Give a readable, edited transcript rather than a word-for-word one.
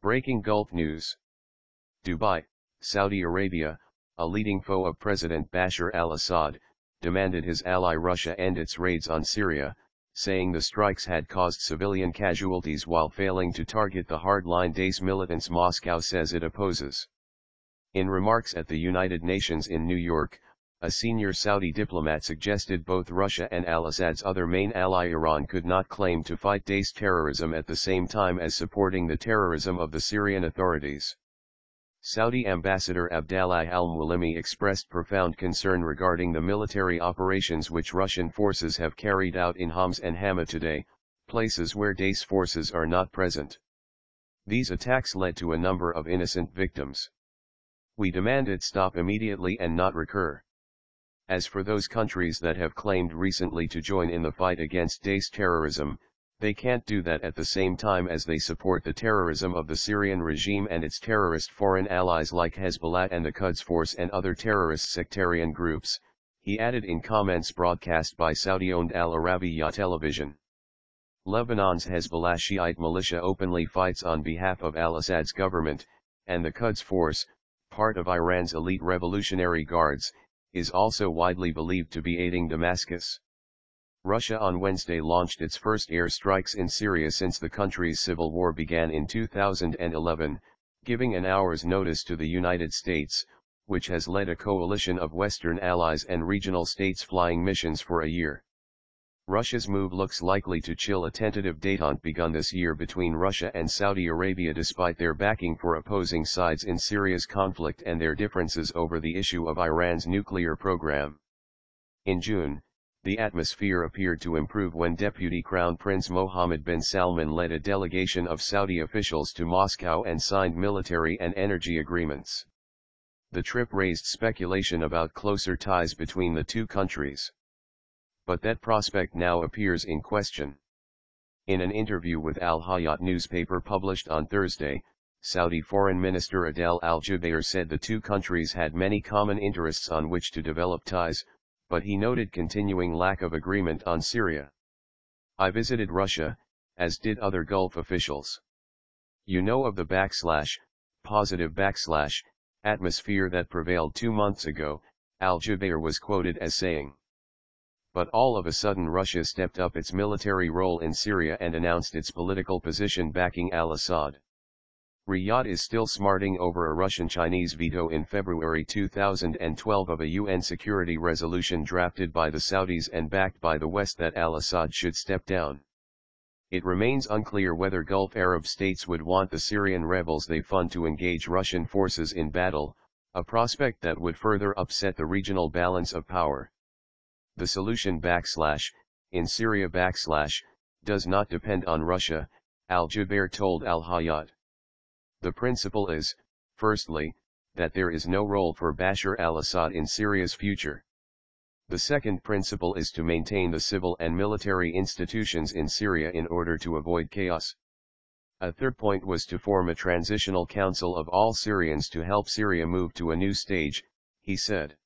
Breaking Gulf News. Dubai, Saudi Arabia, a leading foe of President Bashar Al Assad, demanded his ally Russia end its raids on Syria, saying the strikes had caused civilian casualties while failing to target the hardline Daesh militants Moscow says it opposes. In remarks at the United Nations in New York, a senior Saudi diplomat suggested both Russia and Al Assad's other main ally Iran could not claim to fight Daesh terrorism at the same time as supporting the terrorism of the Syrian authorities. Saudi Ambassador Abdallah Al Mouallimi expressed profound concern regarding the military operations which Russian forces have carried out in Homs and Hama today, places where Daesh forces are not present. These attacks led to a number of innocent victims. We demand it stop immediately and not recur. As for those countries that have claimed recently to join in the fight against Daesh terrorism, they can't do that at the same time as they support the terrorism of the Syrian regime and its terrorist foreign allies like Hezbollah and the Quds Force and other terrorist sectarian groups, he added in comments broadcast by Saudi-owned Al Arabiya television. Lebanon's Hezbollah Shiite militia openly fights on behalf of Al Assad's government, and the Quds Force, part of Iran's elite revolutionary guards, is also widely believed to be aiding Damascus. Russia on Wednesday launched its first air strikes in Syria since the country's civil war began in 2011, giving an hour's notice to the United States, which has led a coalition of Western allies and regional states flying missions for a year. Russia's move looks likely to chill a tentative détente begun this year between Russia and Saudi Arabia despite their backing for opposing sides in Syria's conflict and their differences over the issue of Iran's nuclear program. In June, the atmosphere appeared to improve when Deputy Crown Prince Mohammed bin Salman led a delegation of Saudi officials to Moscow and signed military and energy agreements. The trip raised speculation about closer ties between the two countries. But that prospect now appears in question. In an interview with Al Hayat newspaper published on Thursday, Saudi Foreign Minister Adel Al-Jubair said the two countries had many common interests on which to develop ties, but he noted continuing lack of agreement on Syria. I visited Russia, as did other Gulf officials. You know of the positive atmosphere that prevailed 2 months ago, Al-Jubair was quoted as saying. But all of a sudden Russia stepped up its military role in Syria and announced its political position backing al-Assad. Riyadh is still smarting over a Russian-Chinese veto in February 2012 of a UN security resolution drafted by the Saudis and backed by the West that al-Assad should step down. It remains unclear whether Gulf Arab states would want the Syrian rebels they fund to engage Russian forces in battle, a prospect that would further upset the regional balance of power. The solution in Syria does not depend on Russia, Al-Jubair told Al-Hayat. The principle is, firstly, that there is no role for Bashar al-Assad in Syria's future. The second principle is to maintain the civil and military institutions in Syria in order to avoid chaos. A third point was to form a transitional council of all Syrians to help Syria move to a new stage, he said.